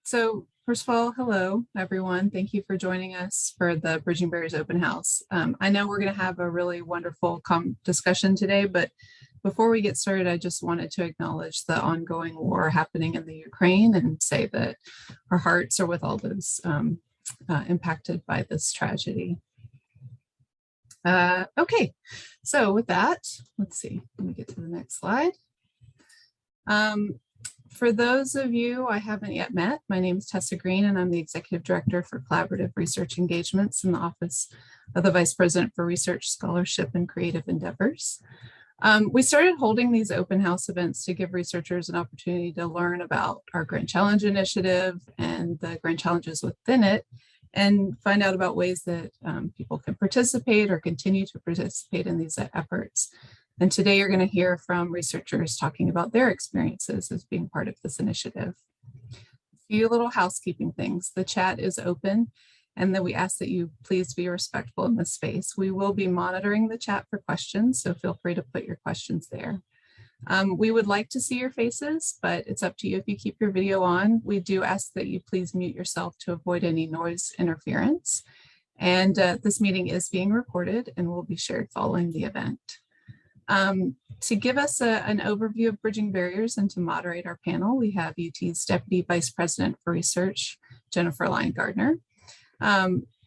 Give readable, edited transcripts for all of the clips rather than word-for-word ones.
So first of all, hello, everyone. Thank you for joining us for the Bridging Barriers Open House. I know we're going to have a really wonderful discussion today, but before we get started, I just wanted to acknowledge the ongoing war happening in the Ukraine and say that our hearts are with all those impacted by this tragedy. Okay, so with that, let's see, let me get to the next slide. For those of you I haven't yet met, my name is Tessa Green, and I'm the Executive Director for Collaborative Research Engagements in the Office of the Vice President for Research, Scholarship, and Creative Endeavors. We started holding these open house events to give researchers an opportunity to learn about our Grand Challenge initiative and the Grand Challenges within it, and find out about ways that people can participate or continue to participate in these efforts. And today you're going to hear from researchers talking about their experiences as being part of this initiative. A few little housekeeping things. The chat is open, and then we ask that you please be respectful in this space. We will be monitoring the chat for questions, so feel free to put your questions there. We would like to see your faces, but it's up to you if you keep your video on. We do ask that you please mute yourself to avoid any noise interference. And this meeting is being recorded and will be shared following the event. To give us an overview of Bridging Barriers and to moderate our panel, we have UT's Deputy Vice President for Research, Jennifer Lyon-Gardner.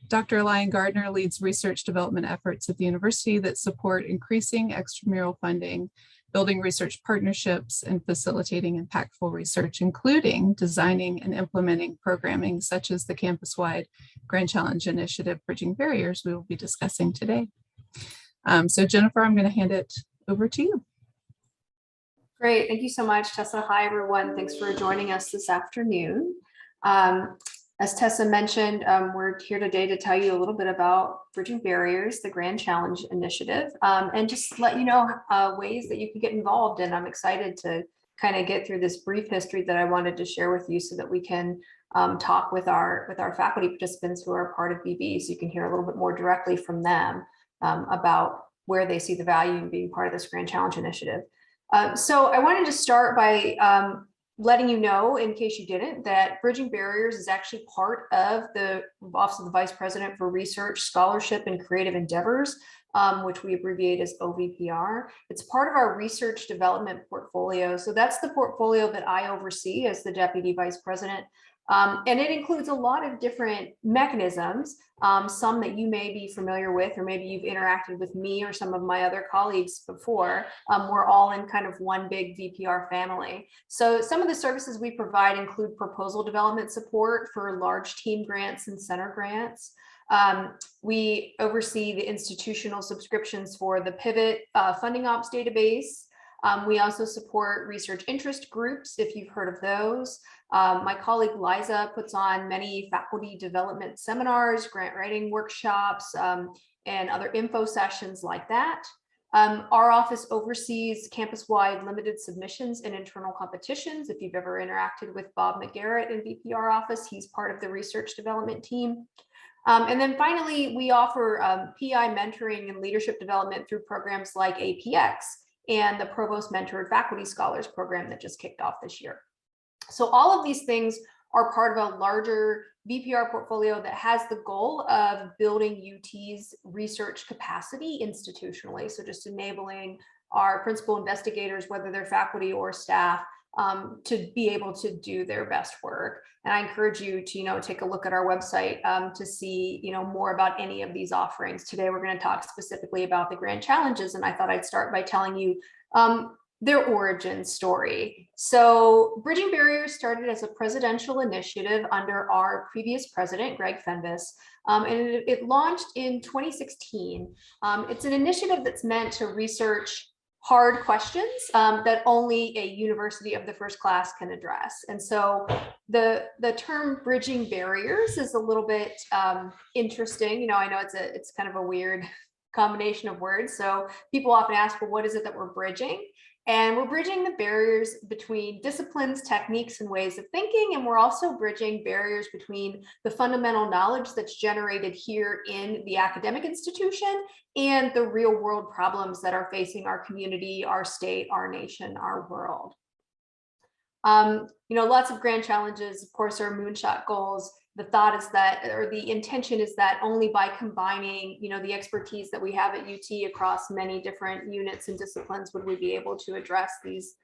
Dr. Lyon-Gardner leads research development efforts at the university that support increasing extramural funding, building research partnerships, and facilitating impactful research, including designing and implementing programming such as the campus-wide Grand Challenge initiative, Bridging Barriers, we will be discussing today. So Jennifer, I'm going to hand it over to you. Great, thank you so much, Tessa. Hi, everyone. Thanks for joining us this afternoon. As Tessa mentioned, we're here today to tell you a little bit about Bridging Barriers, the Grand Challenge initiative, and just let you know ways that you can get involved. And I'm excited to kind of get through this brief history that I wanted to share with you so that we can talk with our faculty participants who are part of BB, so you can hear a little bit more directly from them about where they see the value in being part of this Grand Challenge initiative. So I wanted to start by letting you know, in case you didn't, that Bridging Barriers is actually part of the Office of the Vice President for Research, Scholarship, and Creative Endeavors, which we abbreviate as OVPR. It's part of our research development portfolio. So that's the portfolio that I oversee as the Deputy Vice President. And it includes a lot of different mechanisms, some that you may be familiar with, or maybe you've interacted with me or some of my other colleagues before. We're all in kind of one big VPR family. So some of the services we provide include proposal development support for large team grants and center grants. We oversee the institutional subscriptions for the Pivot Funding Ops database. We also support research interest groups, if you've heard of those. My colleague Liza puts on many faculty development seminars, grant writing workshops, and other info sessions like that. Our office oversees campus-wide limited submissions and internal competitions. If you've ever interacted with Bob McGarrett in VPR office, he's part of the research development team. And then finally, we offer PI mentoring and leadership development through programs like APX and the Provost Mentored Faculty Scholars program that just kicked off this year. So all of these things are part of a larger VPR portfolio that has the goal of building UT's research capacity institutionally. So just enabling our principal investigators, whether they're faculty or staff, to be able to do their best work. And I encourage you to, take a look at our website to see, more about any of these offerings. Today, we're going to talk specifically about the Grand Challenges, and I thought I'd start by telling you their origin story. So Bridging Barriers started as a presidential initiative under our previous president, Greg Fenves, and it launched in 2016. It's an initiative that's meant to research hard questions that only a university of the first class can address. And so the term Bridging Barriers is a little bit interesting. I know it's kind of a weird combination of words. So people often ask, well, what is it that we're bridging? And we're bridging the barriers between disciplines, techniques, and ways of thinking. And we're also bridging barriers between the fundamental knowledge that's generated here in the academic institution and the real world problems that are facing our community, our state, our nation, our world. Lots of grand challenges, of course, are moonshot goals. The thought is that, or the intention is that only by combining, the expertise that we have at UT across many different units and disciplines would we be able to address these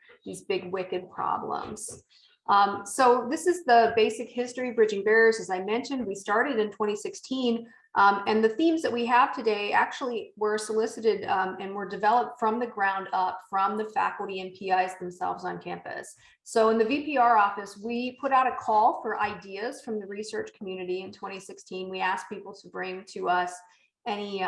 big wicked problems. So this is the basic history, Bridging Barriers. As I mentioned, we started in 2016, and the themes that we have today actually were solicited and were developed from the ground up from the faculty and PIs themselves on campus. So in the VPR office, we put out a call for ideas from the research community in 2016. We asked people to bring to us any,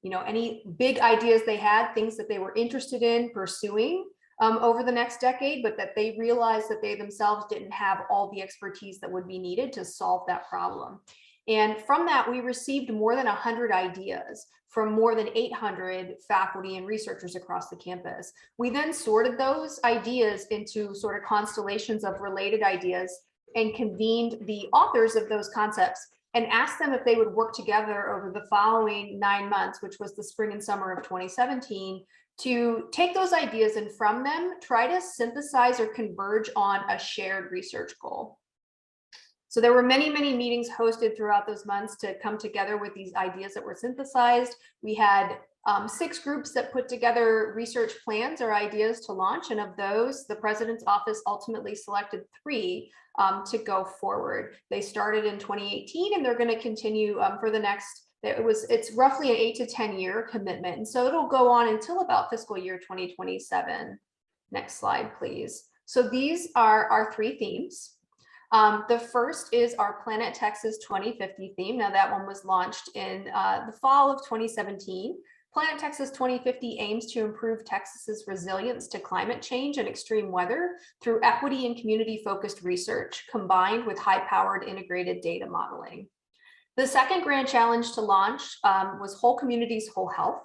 any big ideas they had, things that they were interested in pursuing over the next decade, but that they realized that they themselves didn't have all the expertise that would be needed to solve that problem. And from that, we received more than 100 ideas from more than 800 faculty and researchers across the campus. We then sorted those ideas into sort of constellations of related ideas and convened the authors of those concepts and asked them if they would work together over the following 9 months, which was the spring and summer of 2017, to take those ideas and from them try to synthesize or converge on a shared research goal. So there were many, many meetings hosted throughout those months to come together with these ideas that were synthesized. We had 6 groups that put together research plans or ideas to launch, and of those, the president's office ultimately selected 3 to go forward. They started in 2018, and they're going to continue for the next. It's roughly an 8 to 10 year commitment, and so it'll go on until about fiscal year 2027. Next slide, please. So these are our 3 themes. The first is our Planet Texas 2050 theme. Now that one was launched in the fall of 2017. Planet Texas 2050 aims to improve Texas's resilience to climate change and extreme weather through equity and community-focused research combined with high-powered integrated data modeling. The second grand challenge to launch was Whole Communities, Whole Health.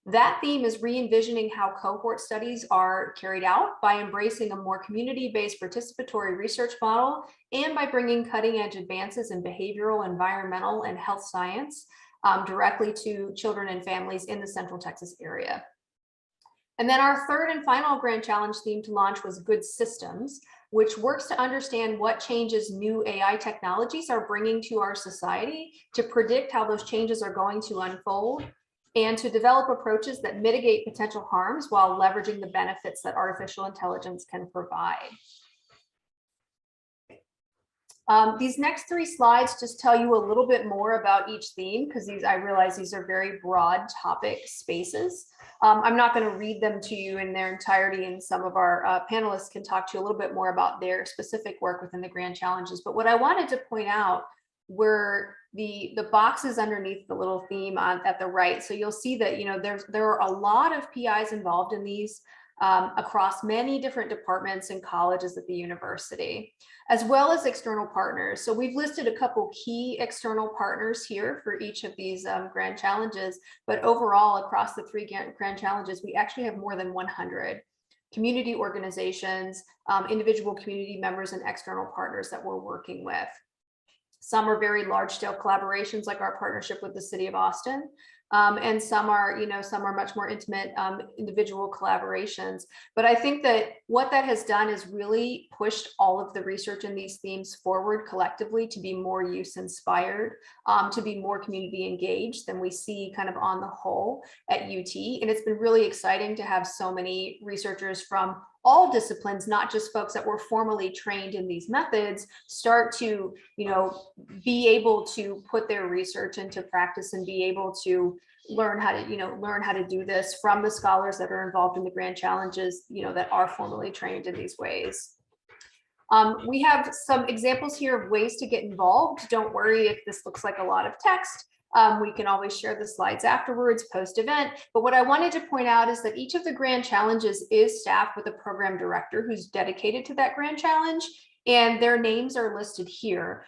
That theme is re-envisioning how cohort studies are carried out by embracing a more community-based participatory research model and by bringing cutting-edge advances in behavioral, environmental, and health science directly to children and families in the Central Texas area. And then our third and final grand challenge theme to launch was Good Systems, which works to understand what changes new AI technologies are bringing to our society, to predict how those changes are going to unfold, and to develop approaches that mitigate potential harms while leveraging the benefits that artificial intelligence can provide. These next 3 slides just tell you a little bit more about each theme, because I realize these are very broad topic spaces. I'm not going to read them to you in their entirety, and some of our panelists can talk to you a little bit more about their specific work within the grand challenges. But what I wanted to point out were the boxes underneath the little theme at the right. So you'll see that there are a lot of PIs involved in these across many different departments and colleges at the university, as well as external partners. So we've listed a couple key external partners here for each of these grand challenges, but overall across the 3 grand challenges, we actually have more than 100 community organizations, individual community members, and external partners that we're working with. Some are very large scale collaborations, like our partnership with the city of Austin. And some are much more intimate individual collaborations. But I think that what that has done is really pushed all of the research in these themes forward collectively to be more use inspired, to be more community engaged than we see kind of on the whole at UT. And it's been really exciting to have so many researchers from all disciplines, not just folks that were formally trained in these methods, start to, be able to put their research into practice and be able to learn how to do this from the scholars that are involved in the grand challenges, that are formally trained in these ways. We have some examples here of ways to get involved. Don't worry if this looks like a lot of text. We can always share the slides afterwards, post-event. But what I wanted to point out is that each of the grand challenges is staffed with a program director who's dedicated to that grand challenge, and their names are listed here.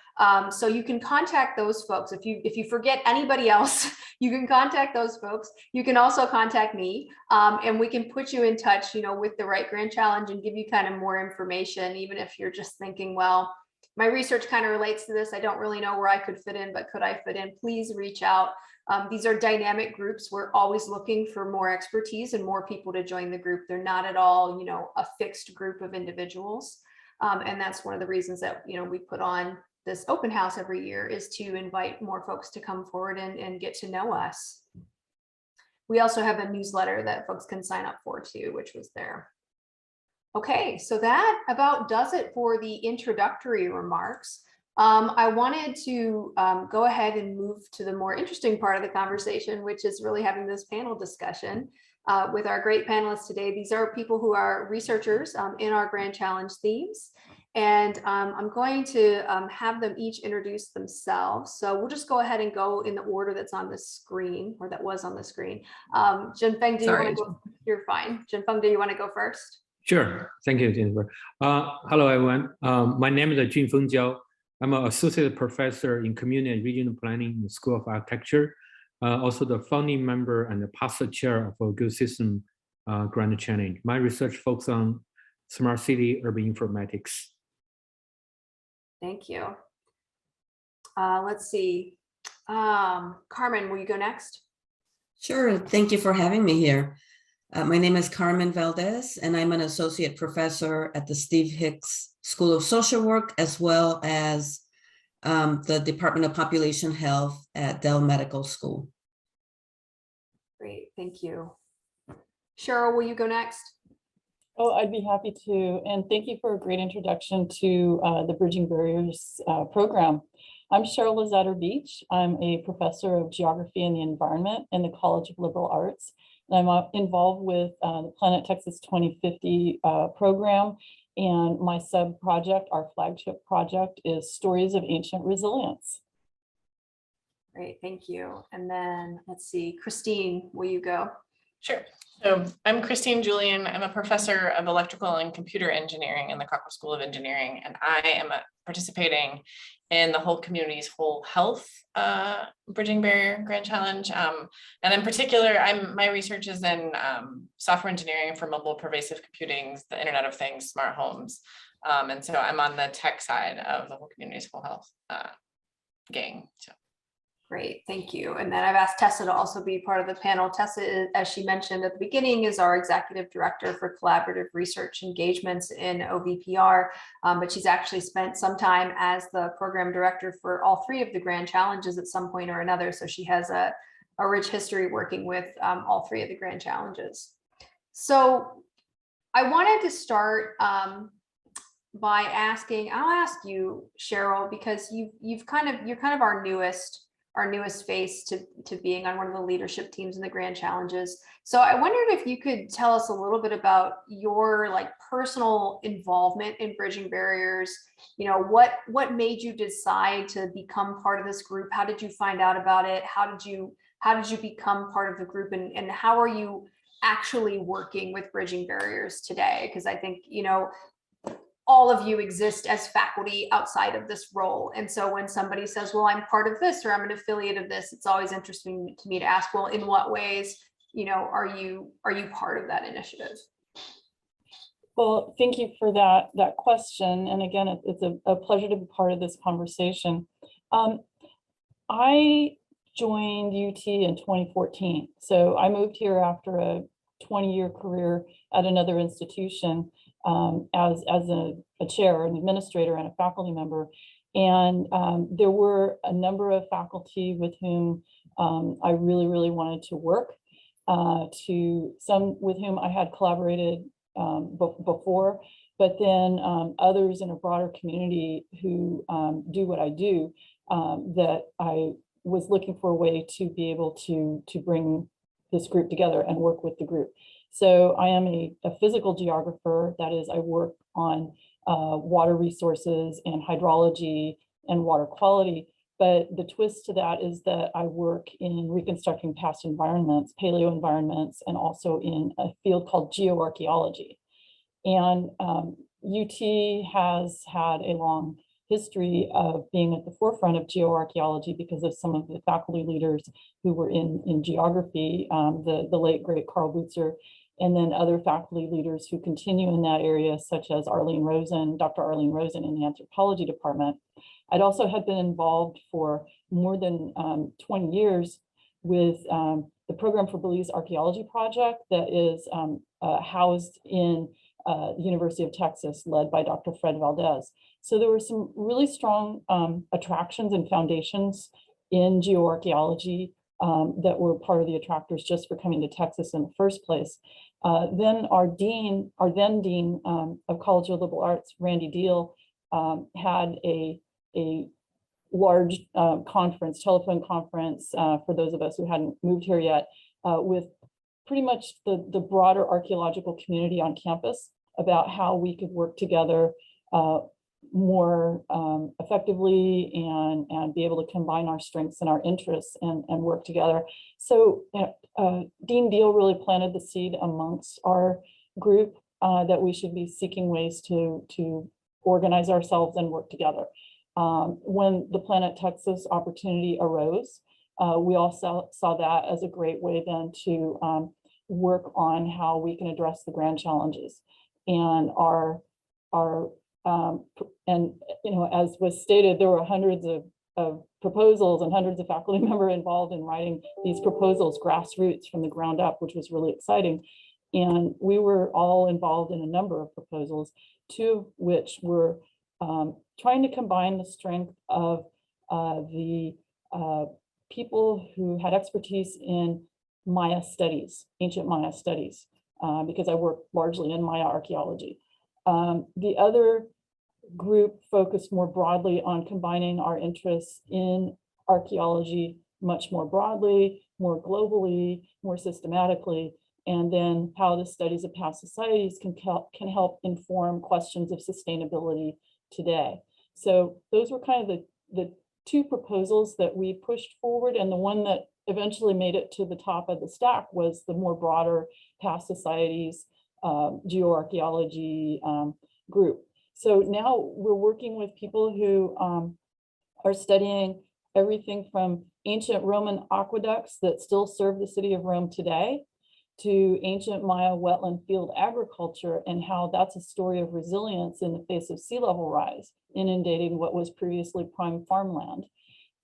So you can contact those folks. If you forget anybody else, you can contact those folks. You can also contact me, and we can put you in touch, with the right grand challenge and give you kind of more information, even if you're just thinking, well, my research kind of relates to this. I don't really know where I could fit in, but could I fit in? Please reach out. These are dynamic groups. We're always looking for more expertise and more people to join the group. They're not at all, a fixed group of individuals. And that's one of the reasons that, we put on this open house every year, is to invite more folks to come forward and get to know us. We also have a newsletter that folks can sign up for too, which was there. Okay, so that about does it for the introductory remarks. I wanted to go ahead and move to the more interesting part of the conversation, which is really having this panel discussion with our great panelists today. These are people who are researchers in our Grand Challenge themes. And I'm going to have them each introduce themselves. So we'll just go ahead and go in the order that's on the screen, or that was on the screen. Jinfeng, do you want to go? You're fine. Jinfeng, do you want to go first? Sure. Thank you, Jennifer. Hello, everyone. My name is Ajin Funjo. I'm an associate professor in community and regional planning in the School of Architecture. Also the founding member and the past chair of a Good System Grand Challenge. My research focuses on smart city urban informatics. Thank you. Let's see. Carmen, will you go next? Sure. Thank you for having me here. My name is Carmen Valdez, and I'm an associate professor at the Steve Hicks School of Social Work, as well as the Department of Population Health at Dell Medical School. Great, thank you. Cheryl, will you go next? Oh, I'd be happy to. And thank you for a great introduction to the Bridging Barriers program. I'm Cheryl Lazada Beach. I'm a professor of geography and the environment in the College of Liberal Arts. And I'm involved with the Planet Texas 2050 program. And my sub-project, our flagship project, is Stories of Ancient Resilience. Great, thank you. And then let's see, Christine, will you go? Sure. So I'm Julian. I'm a professor of electrical and computer engineering in the Cohort School of Engineering, and I am participating in the whole community's whole health Bridging Barrier Grand Challenge. And in particular, my research is in software engineering for mobile pervasive computing, the Internet of Things, smart homes. And so I'm on the tech side of the whole community's whole health gang. So. Great, thank you. And then I've asked Tessa to also be part of the panel. Tessa, as she mentioned at the beginning, is our executive director for collaborative research engagements in OVPR, but she's actually spent some time as the program director for all three of the Grand Challenges at some point or another. So she has a rich history working with all three of the Grand Challenges. So I wanted to start by asking, I'll ask you, Cheryl, because you're kind of our newest face to being on one of the leadership teams in the Grand Challenges. So I wondered if you could tell us a little bit about your personal involvement in Bridging Barriers. What made you decide to become part of this group? How did you find out about it? How did you become part of the group, and how are you actually working with Bridging Barriers today? Because I think, all of you exist as faculty outside of this role. And so when somebody says, well, I'm part of this, or I'm an affiliate of this, it's always interesting to me to ask, well, in what ways, are you part of that initiative? Well, thank you for that question. And again, it's a pleasure to be part of this conversation. I joined UT in 2014. So I moved here after a 20-year career at another institution. As a chair, an administrator, and a faculty member. And there were a number of faculty with whom I really wanted to work, to some with whom I had collaborated before, but then others in a broader community who do what I do, that I was looking for a way to be able to bring this group together and work with the group. So I am a physical geographer. That is, I work on water resources and hydrology and water quality. But the twist to that is that I work in reconstructing past environments, paleo environments, and also in a field called geoarchaeology. And UT has had a long history of being at the forefront of geoarchaeology because of some of the faculty leaders who were in geography, the late great Carl Butzer, and then other faculty leaders who continue in that area, such as Dr. Arlene Rosen in the anthropology department. I'd also had been involved for more than 20 years with the Program for Belize Archaeology Project that is housed in University of Texas, led by Dr. Fred Valdez. So there were some really strong attractions and foundations in geoarchaeology that were part of the attractors just for coming to Texas in the first place. Then our then dean of College of Liberal Arts, Randy Deal, had a large conference, telephone conference, for those of us who hadn't moved here yet, with pretty much the broader archaeological community on campus about how we could work together more effectively and be able to combine our strengths and our interests and work together. So Dean Deal really planted the seed amongst our group that we should be seeking ways to organize ourselves and work together. When the Planet Texas opportunity arose, we all saw that as a great way then to work on how we can address the grand challenges. And and as was stated, there were hundreds of proposals and hundreds of faculty members involved in writing these proposals, grassroots from the ground up, which was really exciting. And we were all involved in a number of proposals, two of which were trying to combine the strength of the people who had expertise in Maya studies, ancient Maya studies, because I work largely in Maya archaeology. The other group focused more broadly on combining our interests in archaeology much more broadly, more globally, more systematically, and then how the studies of past societies can help inform questions of sustainability today. So those were kind of the two proposals that we pushed forward, and the one that eventually made it to the top of the stack was the more broader past societies geoarchaeology group. So now we're working with people who are studying everything from ancient Roman aqueducts that still serve the city of Rome today to ancient Maya wetland field agriculture and how that's a story of resilience in the face of sea level rise, inundating what was previously prime farmland,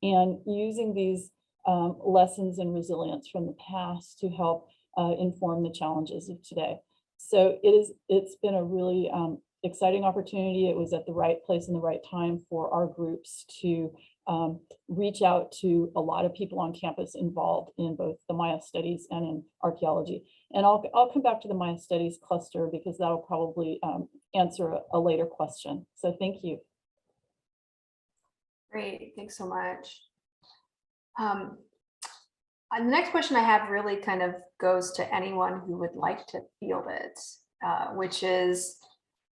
and using these lessons in resilience from the past to help inform the challenges of today. So it's been a really exciting opportunity. It was at the right place and the right time for our groups to reach out to a lot of people on campus involved in both the Maya studies and in archaeology. And I'll come back to the Maya studies cluster because that'll probably answer a later question. So thank you. Great, thanks so much. The next question I have really kind of goes to anyone who would like to field it, which is,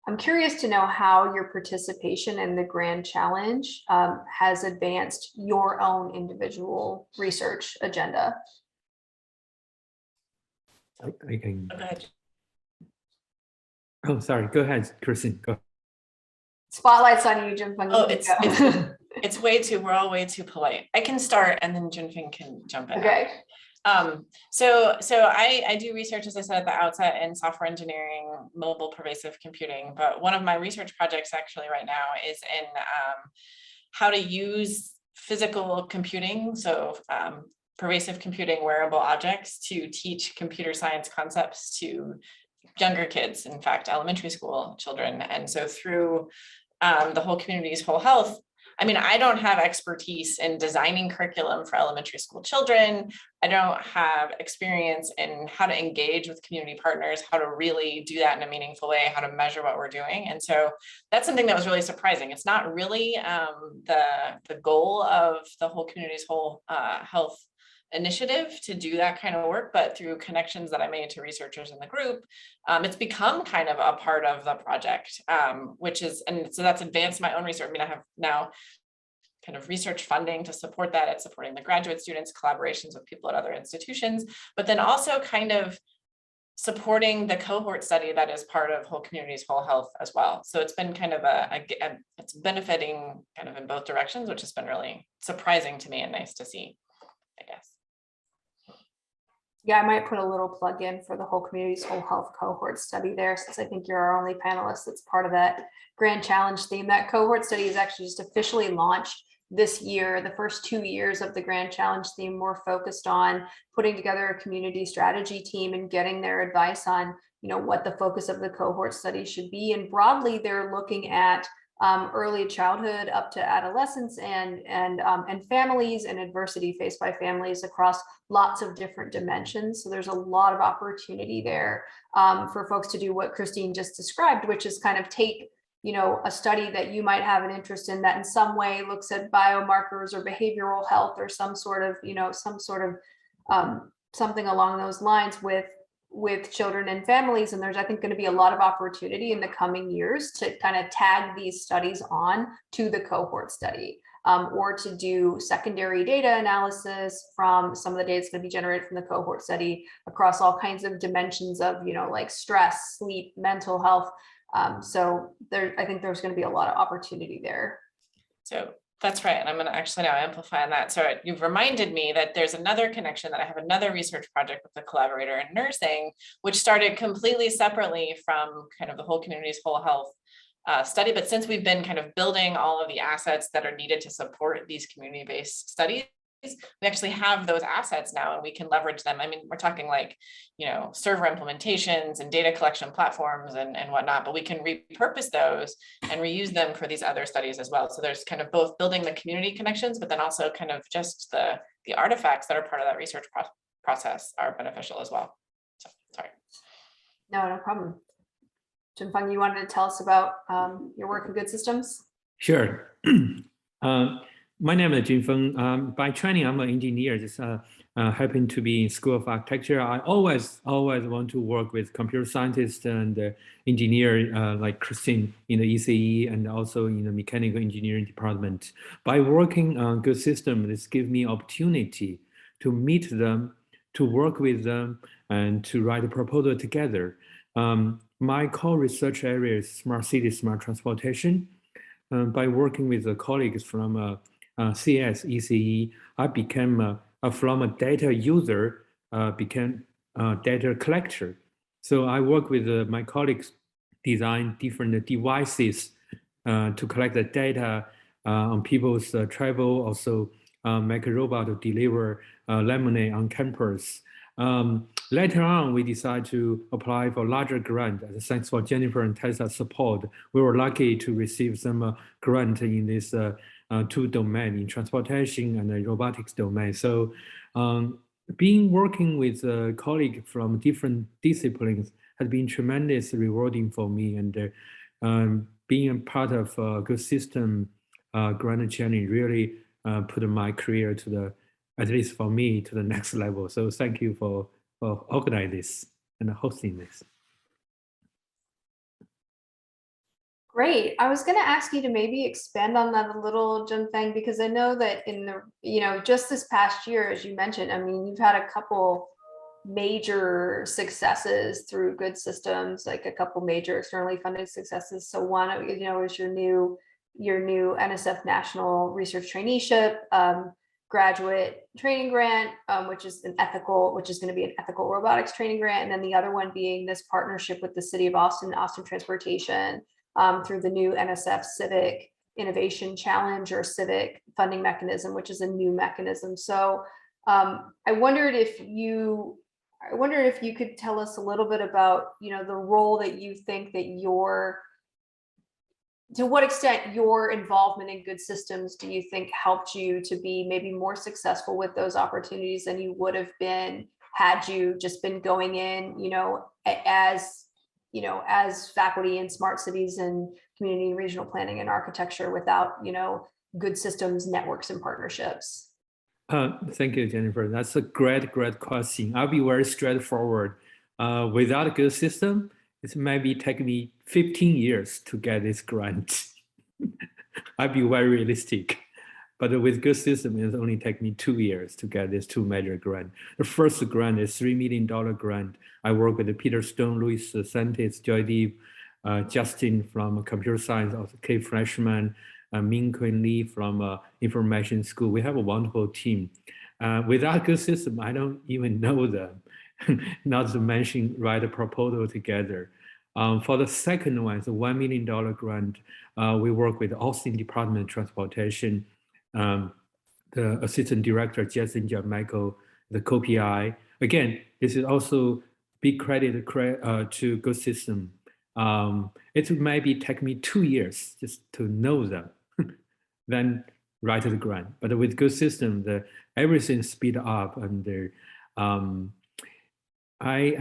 I'm curious to know how your participation in the Grand Challenge has advanced your own individual research agenda. I can. Go ahead. Oh, sorry. Go ahead, Kristen. Go. Spotlight's on you, Jim. Oh, it's way too, we're all way too polite. I can start and then Junfeng can jump in. Okay. So I do research, as I said at the outset, in software engineering, mobile pervasive computing, but one of my research projects actually right now is in how to use physical computing, so pervasive computing wearable objects, to teach computer science concepts to younger kids, in fact, elementary school children. And so through the whole community's whole health, I mean, I don't have expertise in designing curriculum for elementary school children. I don't have experience in how to engage with community partners, how to really do that in a meaningful way, how to measure what we're doing. And so that's something that was really surprising. It's not really the goal of the whole community's whole health initiative to do that kind of work, but through connections that I made to researchers in the group, it's become kind of a part of the project, which is, and so that's advanced my own research. I mean, I have now kind of research funding to support that. It's supporting the graduate students, collaborations with people at other institutions, but then also kind of supporting the cohort study that is part of whole communities, whole health as well. So it's been kind of it's benefiting kind of in both directions, which has been really surprising to me and nice to see, I guess. Yeah, I might put a little plug in for the whole community's whole health cohort study there, since I think you're our only panelist that's part of that Grand Challenge theme. That cohort study is actually just officially launched this year. The first 2 years of the Grand Challenge theme were focused on putting together a community strategy team and getting their advice on, what the focus of the cohort study should be. And broadly, they're looking at early childhood up to adolescence and families and adversity faced by families across lots of different dimensions. So there's a lot of opportunity there for folks to do what Christine just described, which is kind of take a study that you might have an interest in that in some way looks at biomarkers or behavioral health or some sort of something along those lines with children and families. And there's, I think, going to be a lot of opportunity in the coming years to kind of tag these studies on to the cohort study, or to do secondary data analysis from some of the data that's going to be generated from the cohort study across all kinds of dimensions of, like stress, sleep, mental health. So I think there's going to be a lot of opportunity there. So that's right. And I'm going to actually now amplify on that. So you've reminded me that there's another connection, that I have another research project with a collaborator in nursing, which started completely separately from kind of the whole community's whole health study. But since we've been kind of building all of the assets that are needed to support these community-based studies, we actually have those assets now and we can leverage them. I mean, we're talking like, server implementations and data collection platforms and whatnot, but we can repurpose those and reuse them for these other studies as well. So there's kind of both building the community connections, but then also kind of just the artifacts that are part of that research process are beneficial as well. So sorry. No problem. Jin Feng, you wanted to tell us about your work in good systems? Sure. My name is Ajin Funjo. By training, I'm an engineer. Just happen to be in School of Architecture. I always want to work with computer scientists and engineer like Christine in the ECE and also in the mechanical engineering department. By working on good system, this gives me opportunity to meet them, to work with them, and to write a proposal together. My core research area is smart city, smart transportation. By working with the colleagues from CS, ECE, I became from a data user, became a data collector. So I work with my colleagues, design different devices to collect the data on people's travel, also make a robot to deliver lemonade on campus. Later on, we decided to apply for larger grant. Thanks for Jennifer and Tessa's support. We were lucky to receive some grant in this two domain, in transportation and the robotics domain. So working with a colleague from different disciplines has been tremendously rewarding for me. And being a part of a good system grant challenge really put my career to the, at least for me, to the next level. So thank you for organizing this and hosting this. Great. I was going to ask you to maybe expand on that a little, Jin Feng, because I know that in the, just this past year, as you mentioned, I mean, you've had a couple major successes through good systems, like a couple major externally funded successes. So one, is your new NSF National Research Traineeship graduate training grant, which is going to be an ethical robotics training grant. And then the other one being this partnership with the City of Austin Transportation through the new NSF Civic Innovation Challenge or Civic Funding Mechanism, which is a new mechanism. So I wondered if you could tell us a little bit about, the role that you think that to what extent your involvement in good systems do you think helped you to be maybe more successful with those opportunities than you would have been had you just been going in, as faculty in smart cities and community and regional planning and architecture without, good systems, networks, and partnerships? Thank you, Jennifer. That's a great question. I'll be very straightforward. Without a good system, it maybe take me 15 years to get this grant. I'll be very realistic. But with good system, it only take me 2 years to get this two major grant. The first grant is $3 million grant. I work with Peter Stone, Louis Santis, Joy Deep, Justin from computer science, also Kate Freshman, Min Quinn Lee from information school. We have a wonderful team. Without good system, I don't even know them. Not to mention write a proposal together. For the second one, it's a $1 million grant. We work with Austin Department of Transportation, the Assistant Director, Jason Michael, the co-PI. Again, this is also big credit to Good System. It maybe take me 2 years just to know them, then write the grant. But with Good System, everything speed up, and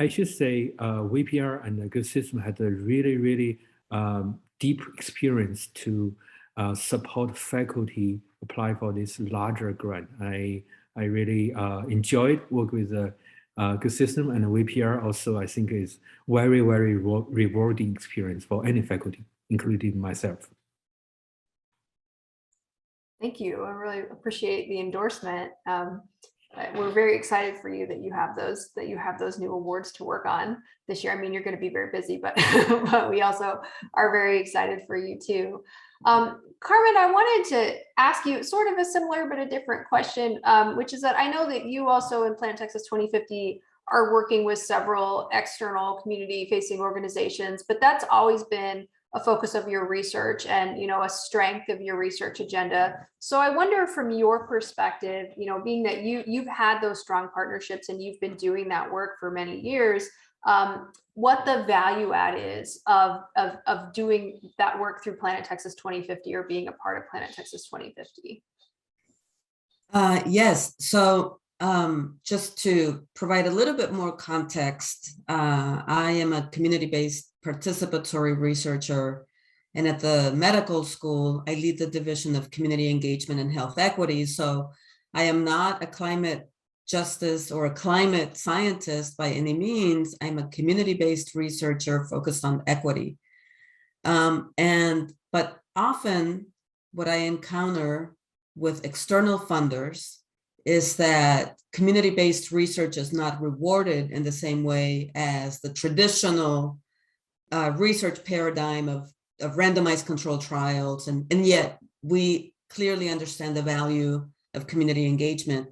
I should say VPR and the Good System had a really deep experience to support faculty apply for this larger grant. I really enjoyed work with the Good System, and VPR also I think is very rewarding experience for any faculty, including myself. Thank you. I really appreciate the endorsement. We're very excited for you that you have those new awards to work on this year. I mean, you're going to be very busy, but but we also are very excited for you too. Carmen, I wanted to ask you sort of a similar but a different question, which is that I know that you also in Planet Texas 2050 are working with several external community-facing organizations, but that's always been a focus of your research and, you know, a strength of your research agenda. So I wonder from your perspective, you know, being that you've had those strong partnerships and you've been doing that work for many years, what the value add is of doing that work through Planet Texas 2050 or being a part of Planet Texas 2050. Yes, so just to provide a little bit more context, I am a community-based participatory researcher, and at the medical school, I lead the Division of Community Engagement and Health Equity. So I am not a climate justice or a climate scientist by any means. I'm a community-based researcher focused on equity. But often what I encounter with external funders is that community-based research is not rewarded in the same way as the traditional research paradigm of randomized controlled trials. And yet we clearly understand the value of community engagement.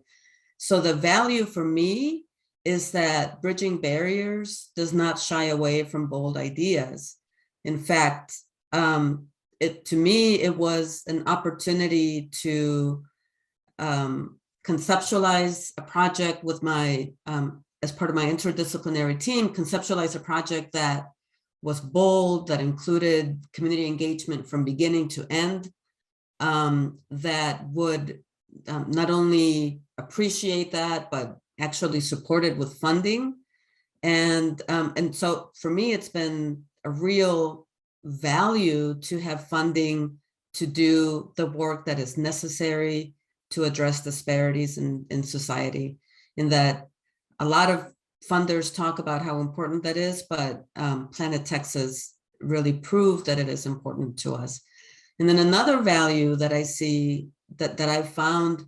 So the value for me is that Bridging Barriers does not shy away from bold ideas. In fact, to me, it was an opportunity to conceptualize a project with my, as part of my interdisciplinary team, conceptualize a project that was bold, that included community engagement from beginning to end, that would not only appreciate that, but actually support it with funding. And so for me, it's been a real value to have funding to do the work that is necessary to address disparities in society, in that a lot of funders talk about how important that is, but Planet Texas really proved that it is important to us. And then another value that I see that I've found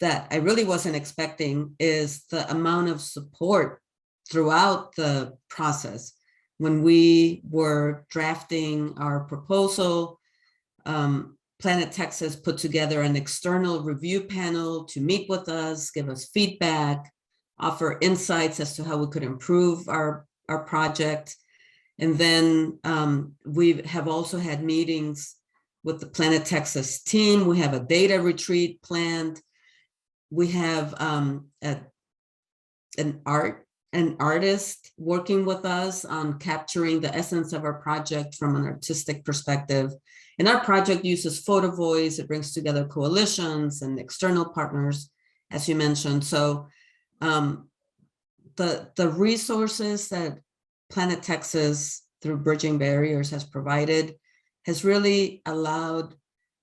that I really wasn't expecting is the amount of support throughout the process. When we were drafting our proposal, Planet Texas put together an external review panel to meet with us, give us feedback, offer insights as to how we could improve our project. And then we have also had meetings with the Planet Texas team. We have a data retreat planned. We have an artist working with us on capturing the essence of our project from an artistic perspective. And our project uses photo voice. It brings together coalitions and external partners, as you mentioned. So the resources that Planet Texas through Bridging Barriers has provided has really allowed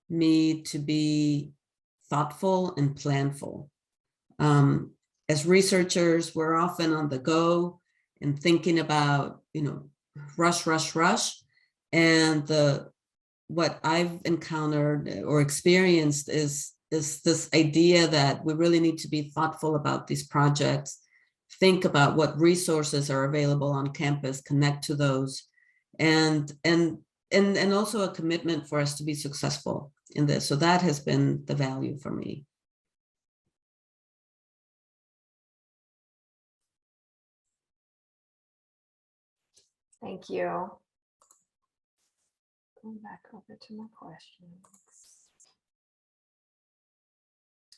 me to be thoughtful and planful. As researchers, we're often on the go and thinking about, rush. And what I've encountered or experienced is this idea that we really need to be thoughtful about these projects, think about what resources are available on campus, connect to those, and also a commitment for us to be successful in this. So that has been the value for me. Thank you. Going back over to my questions.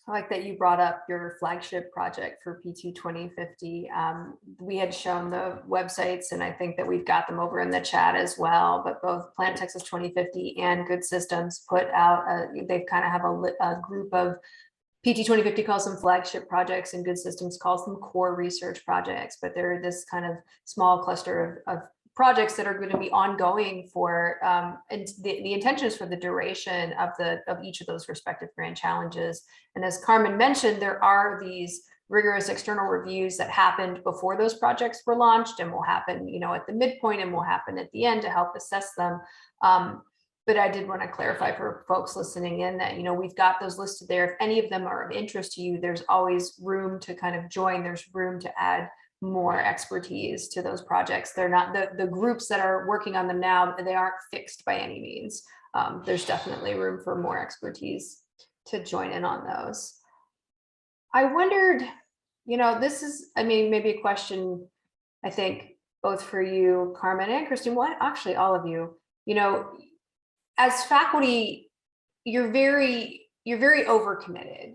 I like that you brought up your flagship project for PT 2050. We had shown the websites, and I think that we've got them over in the chat as well, but both Plant Texas 2050 and Good Systems put out, they kind of have a group of PT 2050 calls them flagship projects and Good Systems calls them core research projects, but they're this kind of small cluster of projects that are going to be ongoing for, and the intention is for the duration of each of those respective grand challenges. And as Carmen mentioned, there are these rigorous external reviews that happened before those projects were launched and will happen, at the midpoint and will happen at the end to help assess them. But I did want to clarify for folks listening in that, we've got those listed there. If any of them are of interest to you, there's always room to kind of join. There's room to add more expertise to those projects. They're not the groups that are working on them now, they aren't fixed by any means. There's definitely room for more expertise to join in on those. I wondered, this is, maybe a question, I think, both for you, Carmen, and Christine, actually all of you, as faculty, you're very overcommitted,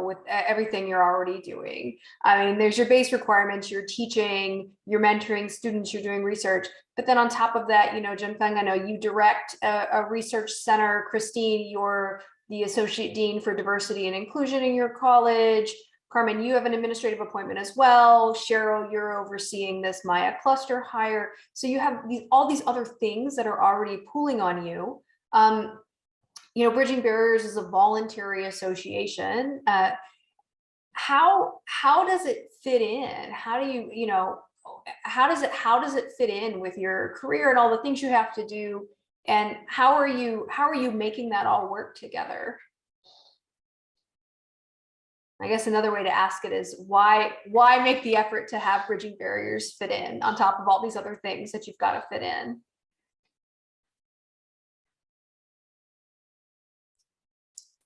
with everything you're already doing. There's your base requirements, you're teaching, you're mentoring students, you're doing research. But then on top of that, Jin Feng, I know you direct a research center. Christine, you're the Associate Dean for Diversity and Inclusion in your college. Carmen, you have an administrative appointment as well. Cheryl, you're overseeing this Maya cluster hire. So you have all these other things that are already pulling on you. Bridging Barriers is a voluntary association. How does it fit in? How do you, how does it fit in with your career and all the things you have to do? And how are you making that all work together? I guess another way to ask it is why make the effort to have Bridging Barriers fit in on top of all these other things that you've got to fit in?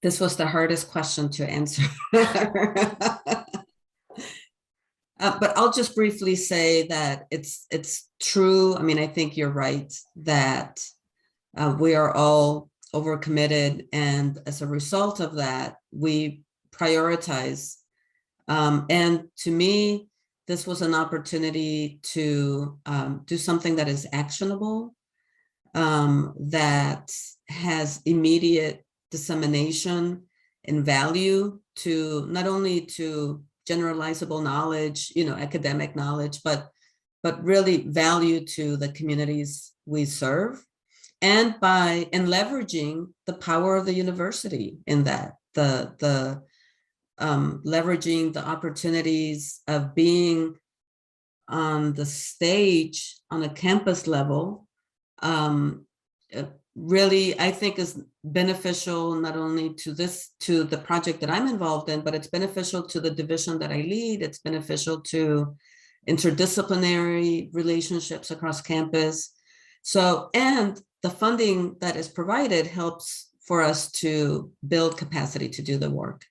This was the hardest question to answer. But I'll just briefly say that it's true. I think you're right that we are all overcommitted, and as a result of that, we prioritize. And to me, this was an opportunity to do something that is actionable, that has immediate dissemination and value to not only to generalizable knowledge, academic knowledge, but really value to the communities we serve, and leveraging the power of the university in that, the leveraging the opportunities of being on the stage on a campus level, really, I think is beneficial not only to the project that I'm involved in, but it's beneficial to the division that I lead. It's beneficial to interdisciplinary relationships across campus. So, and the funding that is provided helps for us to build capacity to do the work.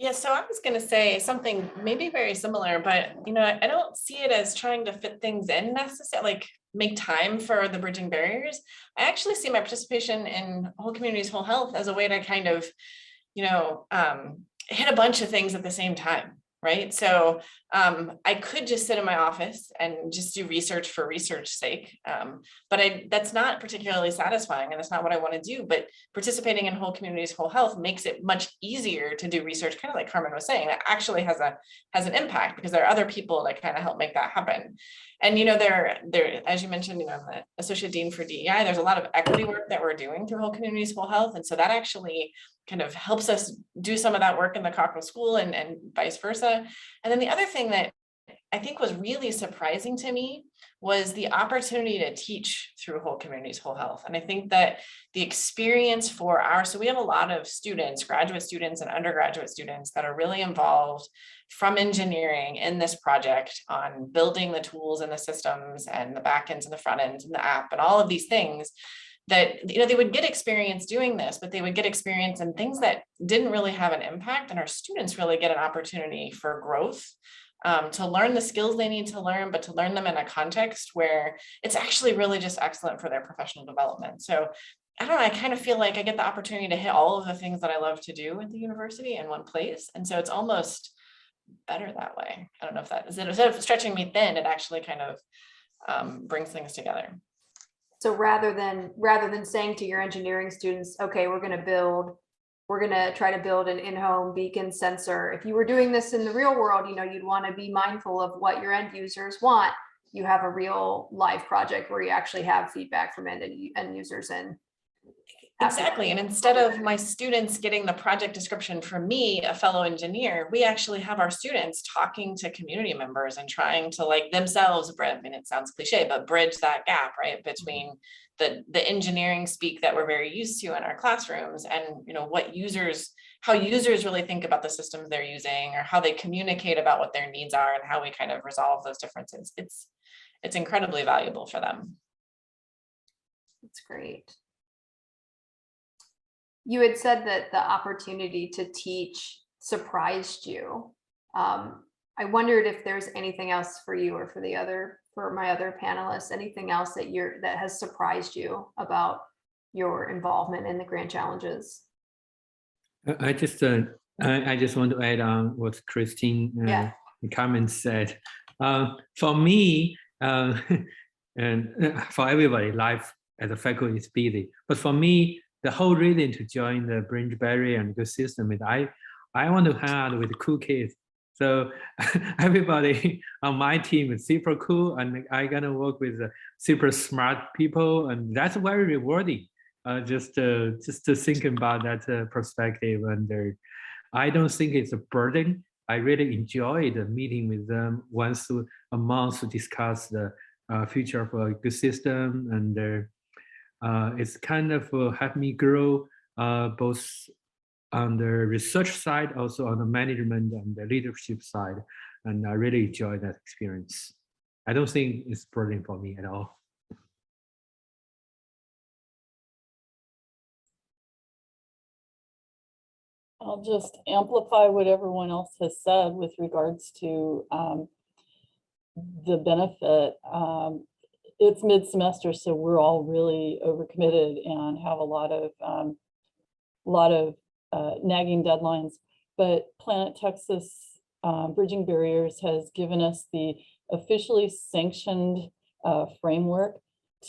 Yeah, so I was going to say something maybe very similar, but I don't see it as trying to fit things in necessarily, like make time for the Bridging Barriers. I actually see my participation in Whole Communities, Whole Health as a way to kind of, hit a bunch of things at the same time. Right. So I could just sit in my office and just do research for research's sake. But that's not particularly satisfying, and that's not what I want to do. But participating in Whole Communities, Whole Health makes it much easier to do research, kind of like Carmen was saying, that actually has an impact, because there are other people that kind of help make that happen. And, there, as you mentioned, I'm the Associate Dean for DEI. There's a lot of equity work that we're doing through Whole Communities, Whole Health. And so that actually kind of helps us do some of that work in the Cochrane School and vice versa. And then the other thing that I think was really surprising to me was the opportunity to teach through Whole Communities, Whole Health. And I think that the experience so we have a lot of students, graduate students and undergraduate students that are really involved from engineering in this project on building the tools and the systems and the back ends and the front ends and the app and all of these things that, they would get experience doing this, but they would get experience in things that didn't really have an impact. And our students really get an opportunity for growth, to learn the skills they need to learn, but to learn them in a context where it's actually really just excellent for their professional development. So I don't know, I kind of feel like I get the opportunity to hit all of the things that I love to do at the university in one place. And so it's almost better that way. I don't know if that is it. Instead of stretching me thin, it actually kind of brings things together. So rather than saying to your engineering students, okay, we're going to try to build an in-home beacon sensor. If you were doing this in the real world, you'd want to be mindful of what your end users want. You have a real live project where you actually have feedback from end users and exactly. And instead of my students getting the project description from me, a fellow engineer, we actually have our students talking to community members and trying to like themselves, I mean, it sounds cliche, but bridge that gap, right, between the engineering speak that we're very used to in our classrooms and how users really think about the systems they're using or how they communicate about what their needs are and how we kind of resolve those differences. It's incredibly valuable for them. That's great. You had said that the opportunity to teach surprised you. I wondered if there's anything else for you or for my other panelists, anything else that has surprised you about your involvement in the Grand Challenges. I just want to add on what Christine and Carmen said. For me, and for everybody, life as a faculty is busy. But for me, the whole reason to join the Bridge Barrier and ecosystem is I want to hang out with cool kids. So everybody on my team is super cool, and I gonna work with super smart people, and that's very rewarding. Just to think about that perspective, and I don't think it's a burden. I really enjoyed meeting with them once a month to discuss the future of our ecosystem, and it's kind of helped me grow both on the research side, also on the management and the leadership side, and I really enjoyed that experience. I don't think it's burden for me at all. I'll just amplify what everyone else has said with regards to the benefit. It's mid-semester, so we're all really overcommitted and have a lot of nagging deadlines. But Planet Texas Bridging Barriers has given us the officially sanctioned framework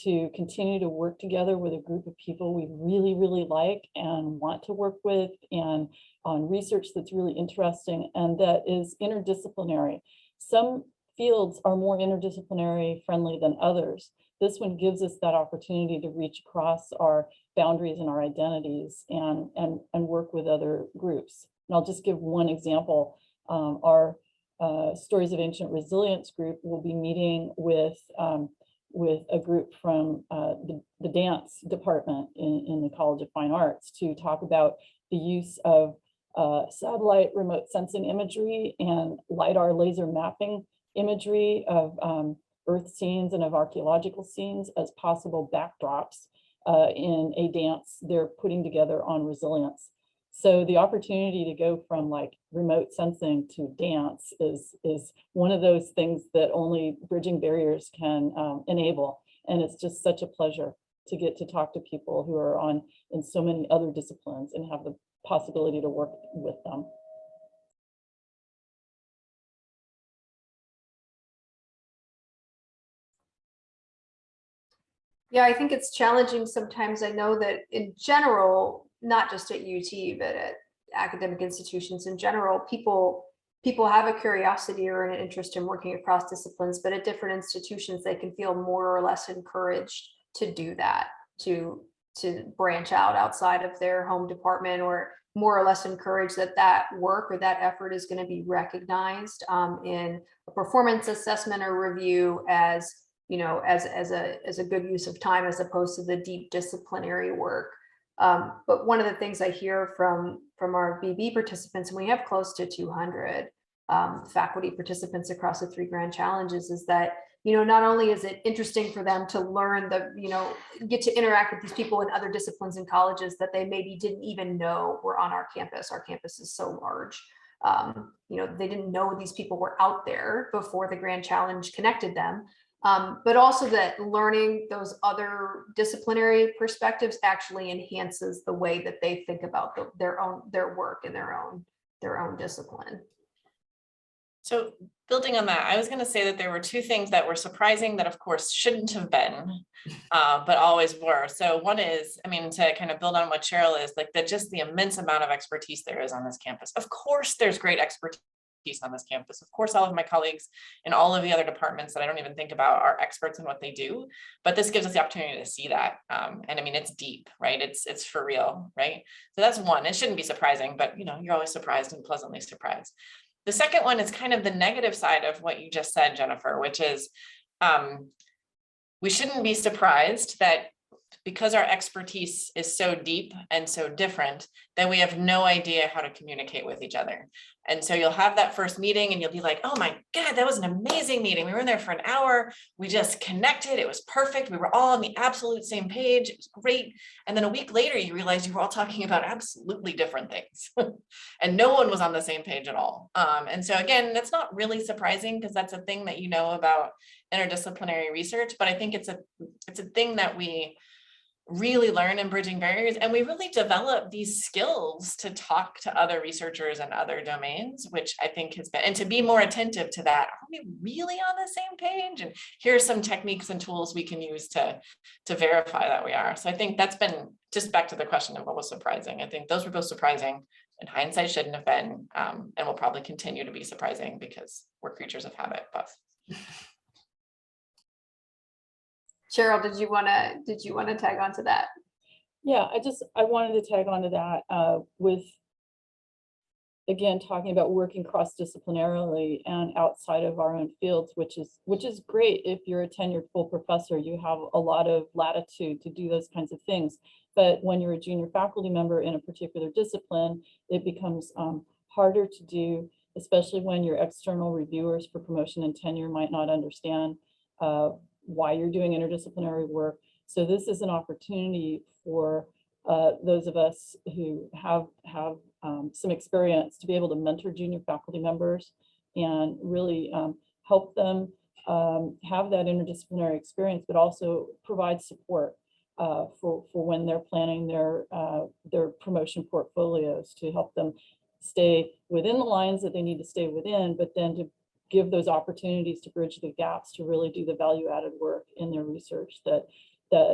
to continue to work together with a group of people we really, really like and want to work with, and on research that's really interesting and that is interdisciplinary. Some fields are more interdisciplinary friendly than others. This one gives us that opportunity to reach across our boundaries and our identities and work with other groups. And I'll just give one example. Our Stories of Ancient Resilience group will be meeting with a group from the dance department in the College of Fine Arts to talk about the use of satellite remote sensing imagery and LiDAR laser mapping imagery of earth scenes and of archaeological scenes as possible backdrops in a dance they're putting together on resilience. So the opportunity to go from like remote sensing to dance is one of those things that only Bridging Barriers can enable. And it's just such a pleasure to get to talk to people who are in so many other disciplines and have the possibility to work with them. Yeah, I think it's challenging sometimes. I know that in general, not just at UT, but at academic institutions in general, people have a curiosity or an interest in working across disciplines, but at different institutions, they can feel more or less encouraged to do that, to branch out outside of their home department, or more or less encouraged that work or that effort is going to be recognized in a performance assessment or review as as a good use of time, as opposed to the deep disciplinary work. But one of the things I hear from our BB participants, and we have close to 200 faculty participants across the 3 Grand Challenges, is that, not only is it interesting for them to learn get to interact with these people in other disciplines and colleges that they maybe didn't even know were on our campus. Our campus is so large. They didn't know these people were out there before the Grand Challenge connected them. but also that learning those other disciplinary perspectives actually enhances the way that they think about their work and their own discipline. So building on that, I was going to say that there were two things that were surprising that of course shouldn't have been, but always were. So one is, I mean, to kind of build on what Cheryl is, like that just the immense amount of expertise there is on this campus. Of course, there's great expertise on this campus. Of course, all of my colleagues in all of the other departments that I don't even think about are experts in what they do, but this gives us the opportunity to see that. And I mean, it's deep, right? It's for real, right? So that's one. It shouldn't be surprising, but you know, you're always surprised and pleasantly surprised. The second one is kind of the negative side of what you just said, Jennifer, which is we shouldn't be surprised that because our expertise is so deep and so different, that we have no idea how to communicate with each other. And so you'll have that first meeting and you'll be like, oh my God, that was an amazing meeting. We were in there for an hour. We just connected. It was perfect. We were all on the absolute same page. It was great. And then a week later, you realize you were all talking about absolutely different things and no one was on the same page at all. And so again, that's not really surprising because that's a thing that you know about interdisciplinary research, but I think it's a thing that we really learn in Bridging Barriers, and we really develop these skills to talk to other researchers and other domains, which I think has been, and to be more attentive to that. Are we really on the same page? And here are some techniques and tools we can use to verify that we are. So I think that's been, just back to the question of what was surprising. I think those were both surprising. In hindsight, shouldn't have been, and will probably continue to be surprising because we're creatures of habit. But Cheryl, did you want to tag on to that? Yeah, I wanted to tag on to that with, again, talking about working cross-disciplinarily and outside of our own fields, which is great. If you're a tenured full professor, you have a lot of latitude to do those kinds of things. But when you're a junior faculty member in a particular discipline, it becomes harder to do, especially when your external reviewers for promotion and tenure might not understand why you're doing interdisciplinary work. So this is an opportunity for those of us who have some experience to be able to mentor junior faculty members and really help them have that interdisciplinary experience, but also provide support for when they're planning their promotion portfolios, to help them stay within the lines that they need to stay within, but then to give those opportunities to bridge the gaps to really do the value-added work in their research that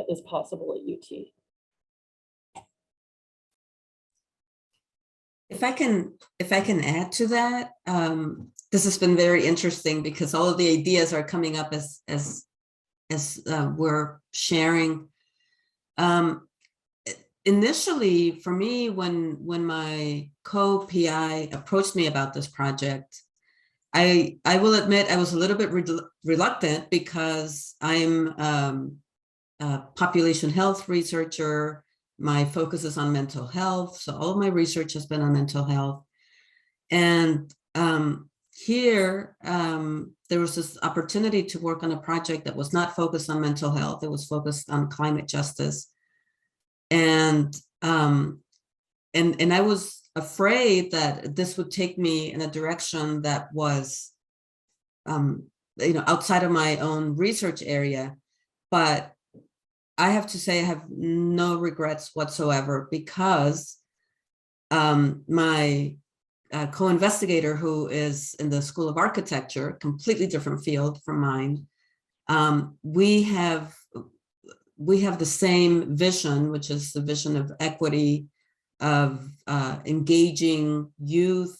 is possible at UT. If I can add to that, this has been very interesting because all of the ideas are coming up as we're sharing. Initially, for me, when my co-PI approached me about this project, I will admit I was a little bit reluctant because I'm a population health researcher. My focus is on mental health. So all of my research has been on mental health. And here, there was this opportunity to work on a project that was not focused on mental health. It was focused on climate justice. And I was afraid that this would take me in a direction that was, outside of my own research area. But I have to say I have no regrets whatsoever because my co-investigator, who is in the School of Architecture, completely different field from mine, we have the same vision, which is the vision of equity, of engaging youth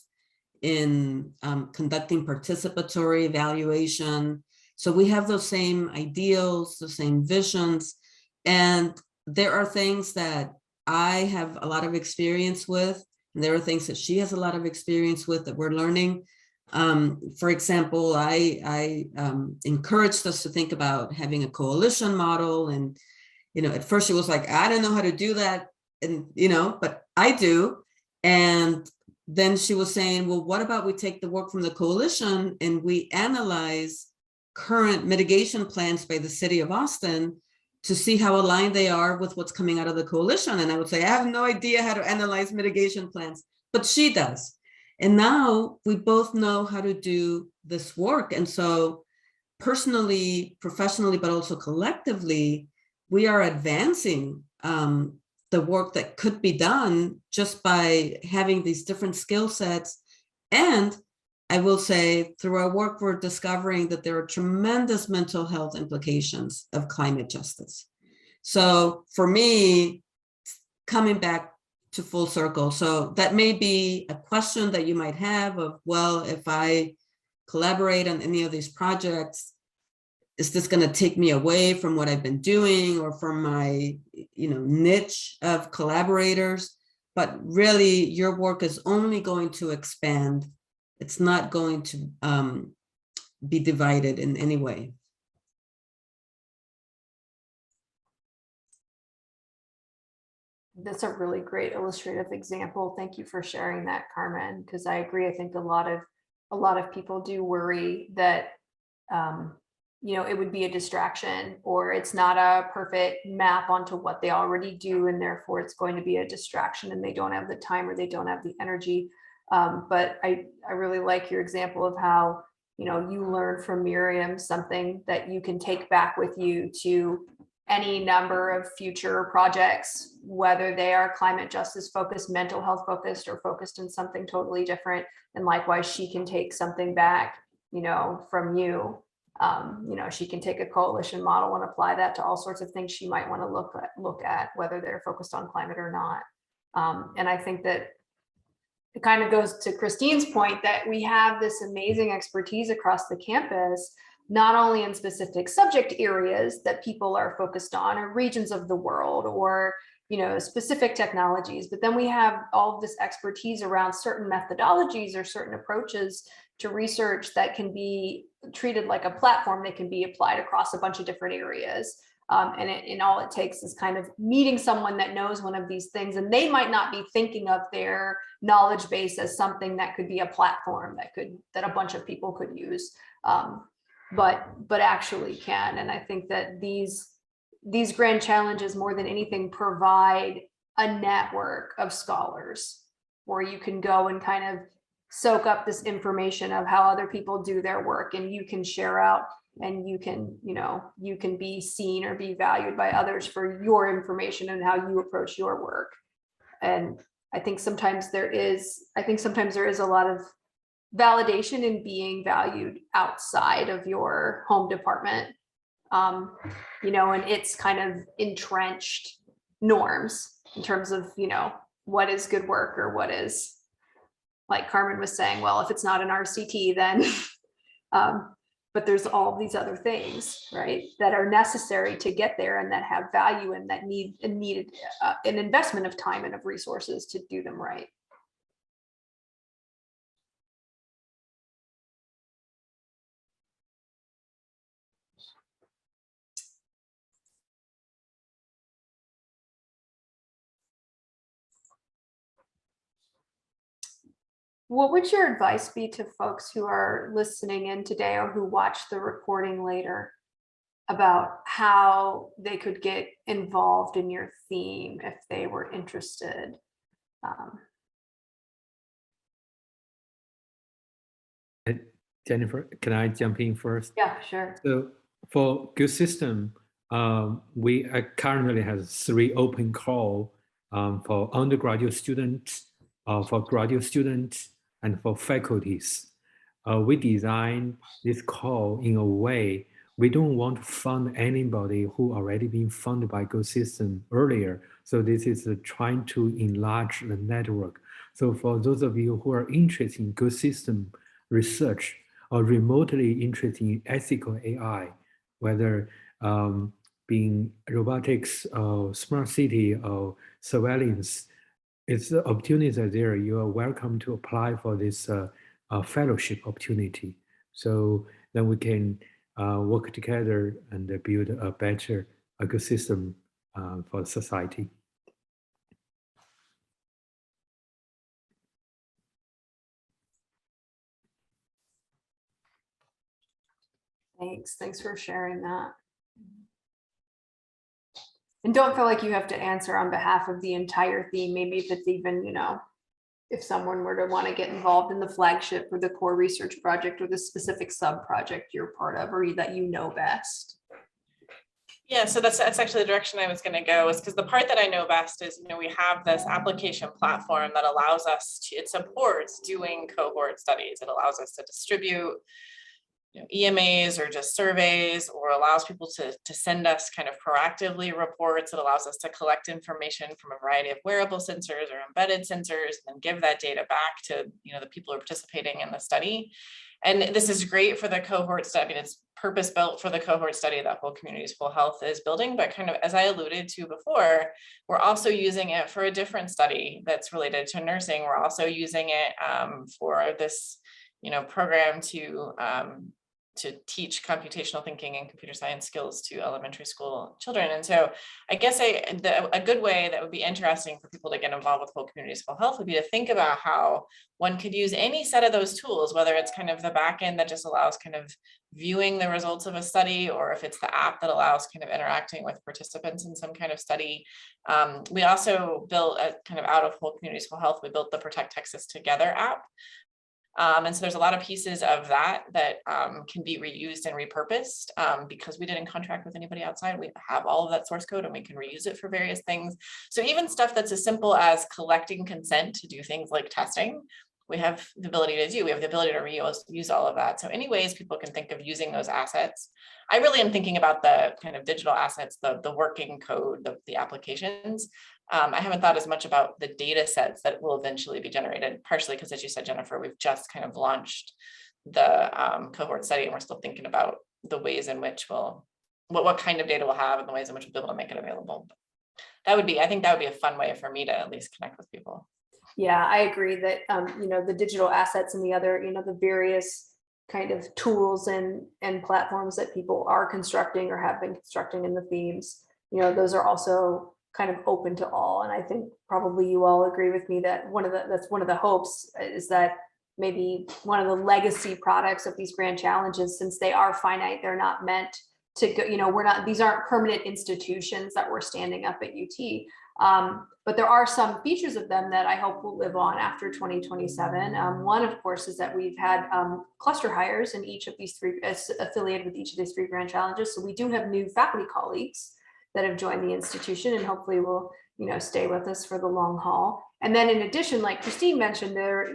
in conducting participatory evaluation. So we have those same ideals, the same visions, and there are things that I have a lot of experience with, and there are things that she has a lot of experience with that we're learning. For example, I encouraged us to think about having a coalition model, and at first it was like, I don't know how to do that, and but I do. And then she was saying, well, what about we take the work from the coalition and we analyze current mitigation plans by the city of Austin to see how aligned they are with what's coming out of the coalition. And I would say, I have no idea how to analyze mitigation plans, but she does. And now we both know how to do this work. And so personally, professionally, but also collectively, we are advancing the work that could be done just by having these different skill sets. And I will say, through our work, we're discovering that there are tremendous mental health implications of climate justice. So for me, coming back to full circle, so that may be a question that you might have of, well, if I collaborate on any of these projects, is this going to take me away from what I've been doing or from my, niche of collaborators? But really, your work is only going to expand. It's not going to be divided in any way. That's a really great illustrative example. Thank you for sharing that, Carmen, because I agree. I think a lot of people do worry that it would be a distraction, or it's not a perfect map onto what they already do, and therefore it's going to be a distraction and they don't have the time or they don't have the energy. But I really like your example of how you learned from Miriam something that you can take back with you to any number of future projects, whether they are climate justice focused, mental health focused, or focused in something totally different. And likewise, she can take something back, from you. She can take a coalition model and apply that to all sorts of things she might want to look at, whether they're focused on climate or not. And I think that it kind of goes to Christine's point that we have this amazing expertise across the campus, not only in specific subject areas that people are focused on, or regions of the world, or specific technologies, but then we have all of this expertise around certain methodologies or certain approaches to research that can be treated like a platform that can be applied across a bunch of different areas. And all it takes is kind of meeting someone that knows one of these things, and they might not be thinking of their knowledge base as something that could be a platform that a bunch of people could use, but actually can. And I think that these grand challenges, more than anything, provide a network of scholars where you can go and kind of soak up this information of how other people do their work, and you can share out, and you can be seen or be valued by others for your information and how you approach your work. And I think sometimes there is a lot of validation in being valued outside of your home department, and it's kind of entrenched norms in terms of what is good work, or what is, like Carmen was saying, well, if it's not an RCT, then but there's all these other things, right, that are necessary to get there, and that have value, and that needed an investment of time and of resources to do them right. What would your advice be to folks who are listening in today, or who watch the recording later, about how they could get involved in your theme if they were interested? Jennifer, can I jump in first? Yeah, sure. So for Good System, we currently have 3 open call for undergraduate students, for graduate students, and for faculties. We design this call in a way we don't want to fund anybody who already been funded by Good System earlier. So this is trying to enlarge the network. So for those of you who are interested in Good System research, or remotely interested in ethical AI, whether being robotics or smart city or surveillance, it's the opportunities are there. You are welcome to apply for this fellowship opportunity. So then we can work together and build a better ecosystem for society. Thanks for sharing that. And don't feel like you have to answer on behalf of the entire theme. Maybe if it's even, if someone were to want to get involved in the flagship or the core research project or the specific sub project you're part of or that you know best? Yeah, so that's actually the direction I was going to go, is because the part that I know best is, we have this application platform that allows us to, it supports doing cohort studies. It allows us to distribute EMAs or just surveys, or allows people to send us kind of proactively reports. It allows us to collect information from a variety of wearable sensors or embedded sensors and give that data back to the people who are participating in the study. And this is great for the cohort study. It's purpose built for the cohort study that Whole Communities Full Health is building, but kind of as I alluded to before, we're also using it for a different study that's related to nursing. We're also using it for this program to teach computational thinking and computer science skills to elementary school children. And so I guess a good way that would be interesting for people to get involved with Whole Communities Full Health would be to think about how one could use any set of those tools, whether it's kind of the back end that just allows kind of viewing the results of a study, or if it's the app that allows kind of interacting with participants in some kind of study. We also built kind of out of Whole Communities Full Health, we built the Protect Texas Together app. And so there's a lot of pieces of that can be reused and repurposed because we didn't contract with anybody outside. We have all of that source code and we can reuse it for various things. So even stuff that's as simple as collecting consent to do things like testing, we have the ability to do. We have the ability to reuse all of that. So any ways people can think of using those assets. I really am thinking about the kind of digital assets, the working code, the applications. I haven't thought as much about the data sets that will eventually be generated, partially because, as you said, Jennifer, we've just kind of launched the cohort study and we're still thinking about the ways in which what kind of data we'll have and the ways in which we'll be able to make it available. I think that would be a fun way for me to at least connect with people. Yeah, I agree that, the digital assets and the other, the various kind of tools and platforms that people are constructing or have been constructing in the themes, those are also kind of open to all. And I think probably you all agree with me that that's one of the hopes is that maybe one of the legacy products of these grand challenges, since they are finite, they're not meant to go, these aren't permanent institutions that we're standing up at UT. But there are some features of them that I hope will live on after 2027. One, of course, is that we've had cluster hires in each of these three, affiliated with each of these three grand challenges. So we do have new faculty colleagues that have joined the institution and hopefully will, stay with us for the long haul. And then in addition, like Christine mentioned, there,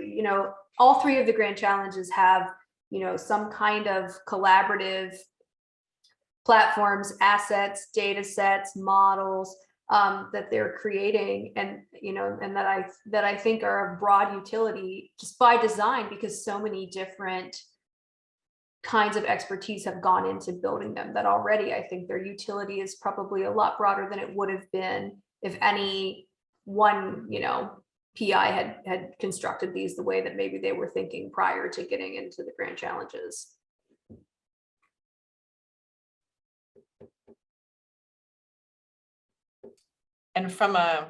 all three of the grand challenges have, some kind of collaborative platforms, assets, data sets, models that they're creating, and and that I think are of broad utility just by design, because so many different kinds of expertise have gone into building them that already I think their utility is probably a lot broader than it would have been if any one PI had constructed these the way that maybe they were thinking prior to getting into the grand challenges. And from a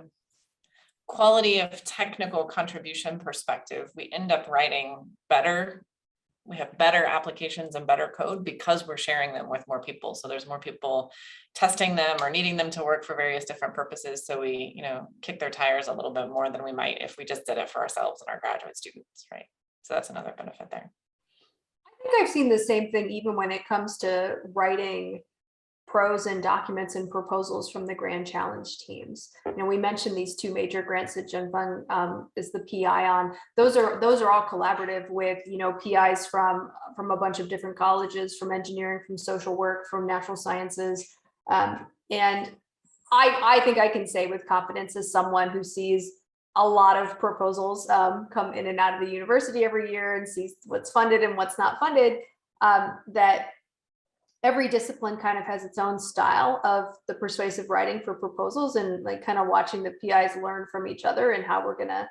quality of technical contribution perspective, we end up writing better. We have better applications and better code because we're sharing them with more people. So there's more people testing them or needing them to work for various different purposes. So we, kick their tires a little bit more than we might if we just did it for ourselves and our graduate students, right? So that's another benefit there. I think I've seen the same thing even when it comes to writing prose and documents and proposals from the grand challenge teams. We mentioned these two major grants that Jen Fung is the PI on. Those are all collaborative with PIs from a bunch of different colleges, from engineering, from social work, from natural sciences, and I think I can say with confidence, as someone who sees a lot of proposals come in and out of the university every year and sees what's funded and what's not funded, that every discipline kind of has its own style of the persuasive writing for proposals, and like kind of watching the PIs learn from each other and how we're going to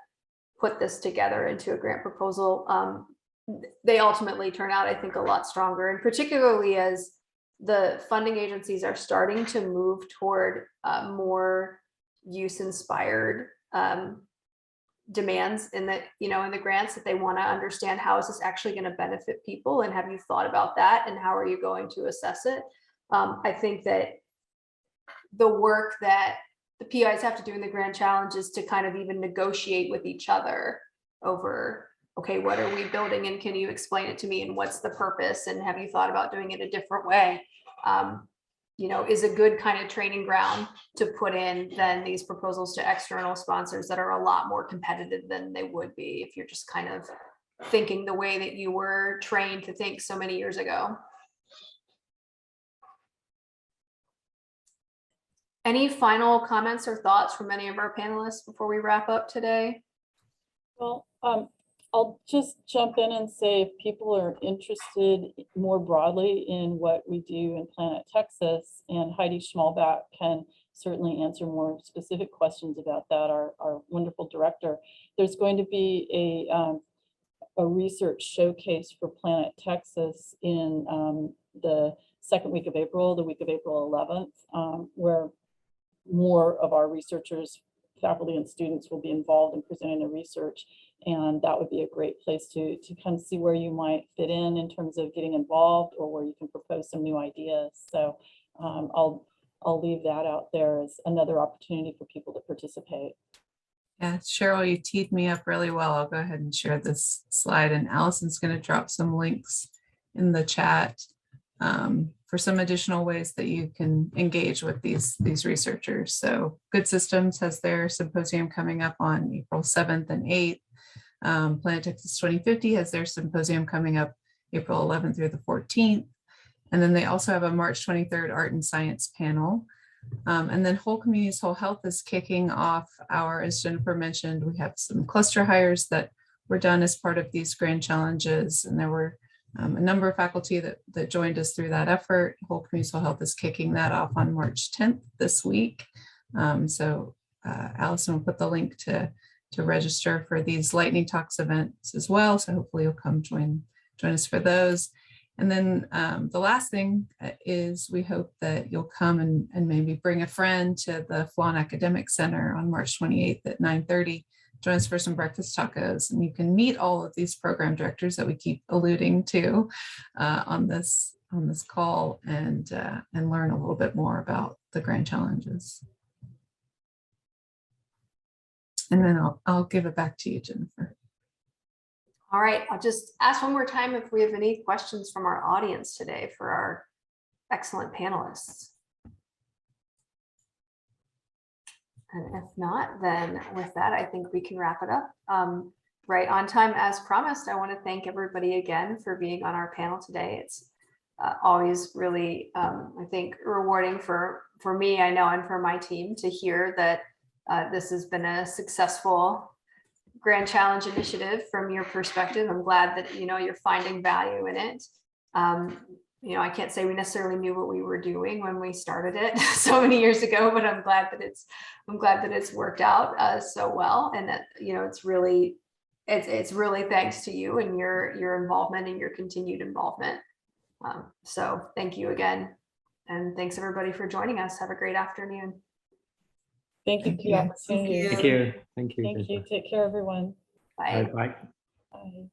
put this together into a grant proposal. They ultimately turn out, I think, a lot stronger, and particularly as the funding agencies are starting to move toward more use-inspired demands in the in the grants, that they want to understand how is this actually going to benefit people, and have you thought about that, and how are you going to assess it. I think that the work that the PIs have to do in the grand challenge is to kind of even negotiate with each other over, okay, what are we building and can you explain it to me and what's the purpose and have you thought about doing it a different way? You know, is a good kind of training ground to put in than these proposals to external sponsors that are a lot more competitive than they would be if you're just kind of thinking the way that you were trained to think so many years ago. Any final comments or thoughts from any of our panelists before we wrap up today? Well, I'll just jump in and say if people are interested more broadly in what we do in Planet Texas, and Heidi Schmalbach can certainly answer more specific questions about that, our wonderful director. There's going to be a research showcase for Planet Texas in the second week of April, the week of April 11th, where more of our researchers, faculty and students will be involved in presenting their research. And that would be a great place to kind of see where you might fit in terms of getting involved or where you can propose some new ideas. So I'll leave that out there as another opportunity for people to participate. Yeah, Cheryl, you teed me up really well. I'll go ahead and share this slide, and Allison's going to drop some links in the chat for some additional ways that you can engage with these researchers. So Good Systems has their symposium coming up on April 7th and 8th. Planet Texas 2050 has their symposium coming up April 11th through the 14th. And then they also have a March 23rd Art and Science panel. And then Whole Communities Whole Health is kicking off as Jennifer mentioned, we have some cluster hires that were done as part of these grand challenges. And there were a number of faculty that joined us through that effort. Whole Communities Whole Health is kicking that off on March 10th this week. So Allison will put the link to register for these lightning talks events as well. So hopefully you'll come join us for those. And then the last thing is we hope that you'll come and maybe bring a friend to the Flan Academic Center on March 28th at 9:30. Join us for some breakfast tacos, and you can meet all of these program directors that we keep alluding to on this call and learn a little bit more about the grand challenges. And then I'll give it back to you, Jennifer. All right, I'll just ask one more time if we have any questions from our audience today for our excellent panelists. And if not, then with that, I think we can wrap it up. Right on time as promised. I want to thank everybody again for being on our panel today. It's always really, I think, rewarding for me, I know, and for my team to hear that this has been a successful Grand Challenge initiative from your perspective. I'm glad that you're finding value in it. I can't say we necessarily knew what we were doing when we started it so many years ago, but I'm glad that it's worked out so well, and that it's really thanks to you and your involvement and your continued involvement. So thank you again, and thanks everybody for joining us. Have a great afternoon. Thank you for the opportunity. Thank you. Thank you. Thank you. Take care, everyone. Bye. Bye. Bye.